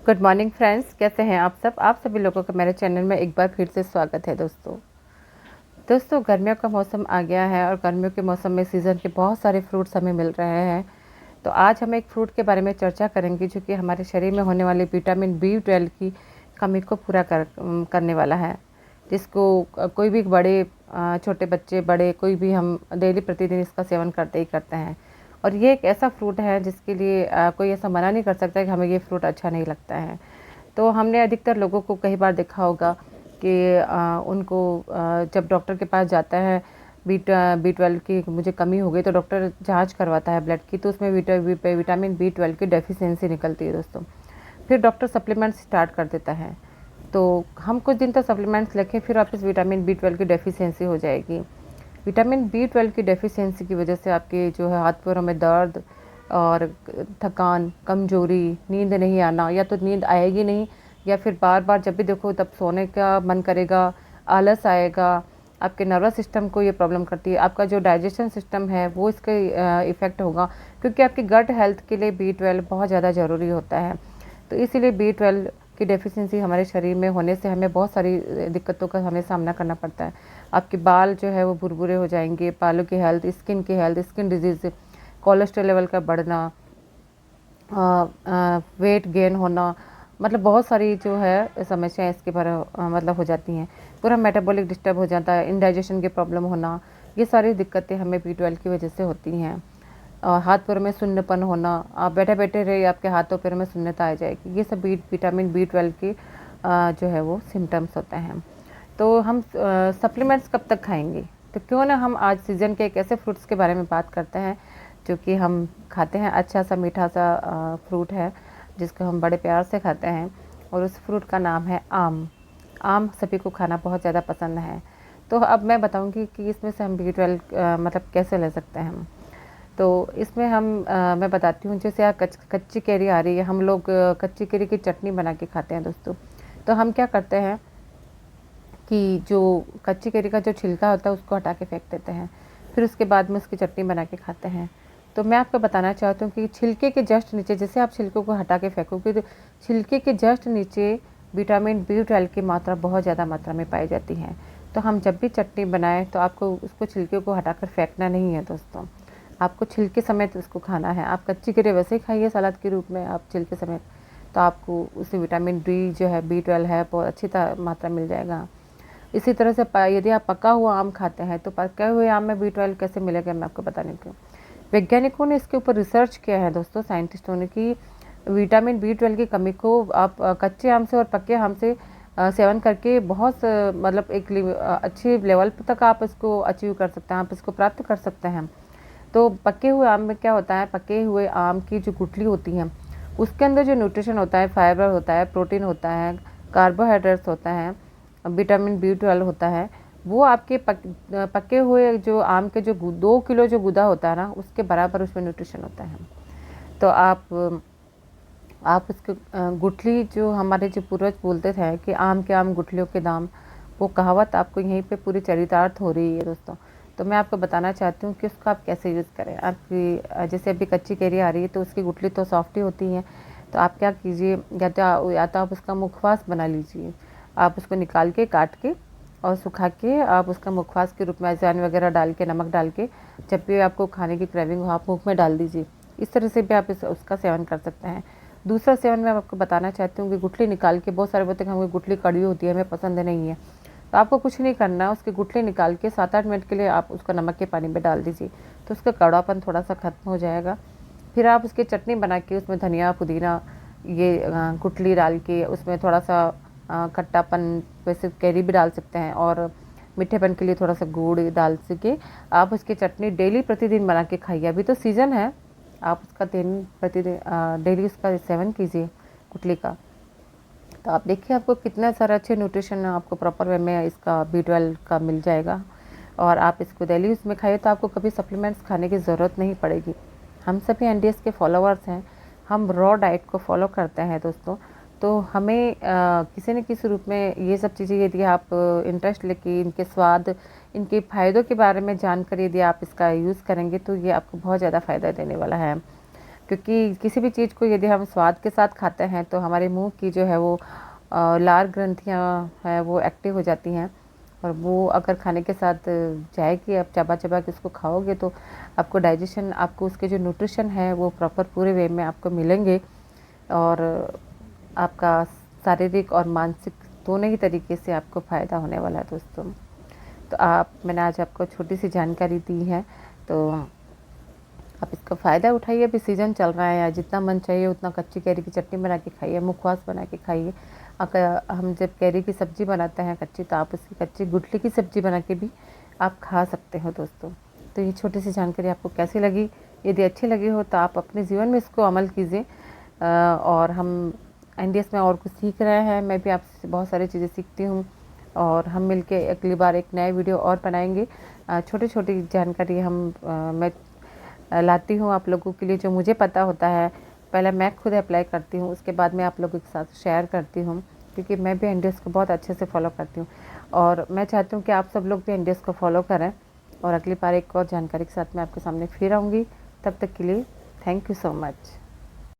Good morning friends, कैसे हैं आप सभी लोगों का मेरे चैनल में एक बार फिर से स्वागत है। दोस्तों गर्मियों का मौसम आ गया है और गर्मियों के मौसम में सीज़न के बहुत सारे फ्रूट्स हमें मिल रहे हैं। तो आज हम एक फ्रूट के बारे में चर्चा करेंगे जो कि हमारे शरीर में होने वाले विटामिन B12 की कमी को पूरा करने वाला है, जिसको कोई भी बड़े छोटे बच्चे बड़े कोई भी हम डेली प्रतिदिन इसका सेवन करते ही करते हैं। और ये एक ऐसा फ्रूट है जिसके लिए कोई ऐसा मना नहीं कर सकता कि हमें ये फ्रूट अच्छा नहीं लगता है। तो हमने अधिकतर लोगों को कई बार देखा होगा कि उनको जब डॉक्टर के पास जाता है B12 की मुझे कमी हो गई, तो डॉक्टर जांच करवाता है ब्लड की, तो उसमें विटामिन B12 की डेफिशिएंसी निकलती है दोस्तों। फिर डॉक्टर सप्लीमेंट्स स्टार्ट कर देता है। तो हम कुछ दिन तक सप्लीमेंट्स लेके फिर वापस विटामिन B12 की डेफिशिएंसी हो जाएगी। विटामिन B12 की डेफिशिएंसी की वजह से आपके जो है हाथ पैरों में दर्द और थकान, कमजोरी, नींद नहीं आना, या तो नींद आएगी नहीं या फिर बार बार जब भी देखो तब सोने का मन करेगा, आलस आएगा। आपके नर्वस सिस्टम को ये प्रॉब्लम करती है। आपका जो डाइजेशन सिस्टम है वो इसका इफ़ेक्ट होगा, क्योंकि आपकी गट हेल्थ के लिए B12 बहुत ज़्यादा ज़रूरी होता है। तो इसीलिए B12 की डेफिशिएंसी हमारे शरीर में होने से हमें बहुत सारी दिक्कतों का हमें सामना करना पड़ता है। आपके बाल जो है वो भुरभुरे हो जाएंगे, बालों की health, skin disease, cholesterol level का बढ़ना, वेट गेन होना, मतलब बहुत सारी जो है समस्याएं इसके बारे मतलब हो जाती हैं। पूरा मेटाबॉलिक डिस्टर्ब हो जाता है, इंडाइजेशन की प्रॉब्लम होना, ये सारी दिक्कतें हमें B12 की वजह से होती हैं। और हाथ पैरों में सुन्नपन होना, आप बैठे बैठे रहे आपके हाथों पैरों में सुन्नता आ जाएगी, ये सब विटामिन B12 की जो है वो सिम्टम्स होते हैं। तो हम सप्लीमेंट्स कब तक खाएंगे? तो क्यों ना हम आज सीज़न के एक ऐसे फ्रूट्स के बारे में बात करते हैं जो कि हम खाते हैं। अच्छा सा मीठा सा फ्रूट है जिसको हम बड़े प्यार से खाते हैं, और उस फ्रूट का नाम है आम। आम सभी को खाना बहुत ज़्यादा पसंद है। तो अब मैं बताऊंगी कि इसमें से हम B12 मतलब कैसे ले सकते हैं। तो इसमें मैं बताती हूँ, जैसे आप कच्ची कैरी आ रही है, हम लोग कच्ची कैरी की चटनी बना के खाते हैं दोस्तों। तो हम क्या करते हैं कि जो कच्ची कैरी का जो छिलका होता है उसको हटा के फेंक देते हैं, फिर उसके बाद में उसकी चटनी बना के खाते हैं। तो मैं आपको बताना चाहती हूँ कि छिलके के जस्ट नीचे, जैसे आप छिलकों को हटा के फेंकोगे तो छिलके के जस्ट नीचे विटामिन B12 की मात्रा बहुत ज़्यादा मात्रा में पाई जाती है। तो हम जब भी चटनी बनाएं तो आपको उसको छिलके को हटाकर फेंकना नहीं है दोस्तों, आपको छिलके समेत उसको खाना है। आप कच्ची कैरी वैसे ही खाइए सलाद के रूप में, आप छिलके समेत, तो आपको उससे विटामिन D जो है B12 है बहुत अच्छी मात्रा मिल जाएगा। इसी तरह से यदि आप पका हुआ आम खाते हैं तो पके हुए आम में B12 कैसे मिलेगा, मैं आपको बताने की। वैज्ञानिकों ने इसके ऊपर रिसर्च किया है दोस्तों, साइंटिस्टों ने, कि विटामिन B12 की कमी को आप कच्चे आम से और पके आम से सेवन करके बहुत मतलब एक अच्छी लेवल तक आप इसको अचीव कर सकते हैं, आप इसको प्राप्त कर सकते हैं। तो पके हुए आम में क्या होता है, पके हुए आम की जो गुठली होती है उसके अंदर जो न्यूट्रिशन होता है, फाइबर होता है, प्रोटीन होता है, कार्बोहाइड्रेट्स होता है, विटामिन B12 होता है, वो आपके पके हुए जो आम के जो 2 किलो जो गुदा होता है ना, उसके बराबर उसमें न्यूट्रिशन होता है। तो आप उसके गुठली, जो हमारे जो पूर्वज बोलते थे कि आम गुठलियों के दाम, वो कहावत आपको यहीं पे पूरी चरितार्थ हो रही है दोस्तों। तो मैं आपको बताना चाहती हूँ कि उसको आप कैसे यूज़ करें। आपकी जैसे अभी कच्ची कैरी आ रही है तो उसकी गुठली तो सॉफ्ट ही होती है, तो आप क्या कीजिए, या तो आप उसका मुखवास बना लीजिए। आप उसको निकाल के काट के और सुखा के आप उसका मुखवास के रूप में अजवाइन वगैरह डाल के, नमक डाल के, जब भी आपको खाने की क्रेविंग हो आप मुँह में डाल दीजिए। इस तरह से भी आप उसका सेवन कर सकते हैं। दूसरा सेवन मैं आपको बताना चाहती हूँ कि गुठली निकाल के, बहुत सारे बोलते हैं कि हमें गुठली कड़वी होती है, हमें पसंद नहीं है, तो आपको कुछ नहीं करना है, उसकी गुठली निकाल के 7-8 मिनट के लिए आप उसको नमक के पानी में डाल दीजिए, तो उसका कड़वापन थोड़ा सा खत्म हो जाएगा। फिर आप उसकी चटनी बना के उसमें धनिया, पुदीना, ये गुठली डाल के उसमें थोड़ा सा खट्टापन, वैसे कैरी भी डाल सकते हैं, और मीठेपन के लिए थोड़ा सा गुड़ डाल सके आप उसकी चटनी डेली प्रतिदिन बना के खाइए। अभी तो सीज़न है, आप उसका प्रतिदिन डेली उसका सेवन कीजिए गुठली का। तो आप देखिए आपको कितना सारा अच्छे न्यूट्रिशन आपको प्रॉपर वे में इसका B12 का मिल जाएगा, और आप इसको डेली उसमें खाइए तो आपको कभी सप्लीमेंट्स खाने की ज़रूरत नहीं पड़ेगी। हम सभी NDS के फॉलोअर्स हैं, हम रॉ डाइट को फॉलो करते हैं दोस्तों। तो हमें किसी न किसी रूप में ये सब चीज़ें, यदि आप इंटरेस्ट लेके इनके स्वाद, इनके फ़ायदों के बारे में जानकर यदि आप इसका यूज़ करेंगे तो ये आपको बहुत ज़्यादा फ़ायदा देने वाला है। क्योंकि किसी भी चीज़ को यदि हम स्वाद के साथ खाते हैं तो हमारे मुंह की जो है वो लार ग्रंथियाँ हैं वो एक्टिव हो जाती हैं, और वो अगर खाने के साथ जाएगी, आप चबा चबा के उसको खाओगे तो आपको डाइजेशन, आपको उसके जो न्यूट्रिशन है वो प्रॉपर पूरे वे में आपको मिलेंगे, और आपका शारीरिक और मानसिक दोनों ही तरीके से आपको फ़ायदा होने वाला है दोस्तों। तो मैंने आज आपको छोटी सी जानकारी दी है, तो आप इसका फ़ायदा उठाइए। अभी सीज़न चल रहा है, जितना मन चाहिए उतना कच्ची कैरी की चटनी बना के खाइए, मुखवास बना के खाइए। अगर हम जब कैरी की सब्ज़ी बनाते हैं कच्ची, तो आप उसकी कच्ची गुठली की सब्ज़ी बना के भी आप खा सकते हो दोस्तों। तो ये छोटी सी जानकारी आपको कैसी लगी? यदि अच्छी लगी हो तो आप अपने जीवन में इसको अमल कीजिए। और हम एनडीएस में और कुछ सीख रहे हैं, मैं भी आपसे बहुत सारी चीज़ें सीखती हूँ, और हम मिलके अगली बार एक नए वीडियो और बनाएंगे। छोटी छोटी जानकारी मैं लाती हूँ आप लोगों के लिए, जो मुझे पता होता है। पहले मैं खुद अप्लाई करती हूँ, उसके बाद मैं आप लोगों के साथ शेयर करती हूँ, क्योंकि मैं भी एनडीएस को बहुत अच्छे से फॉलो करती हूँ, और मैं चाहती हूँ कि आप सब लोग भी एनडीएस को फॉलो करें। और अगली बार एक और जानकारी के साथ मैं आपके सामने फिर आऊँगी। तब तक के लिए थैंक यू सो मच।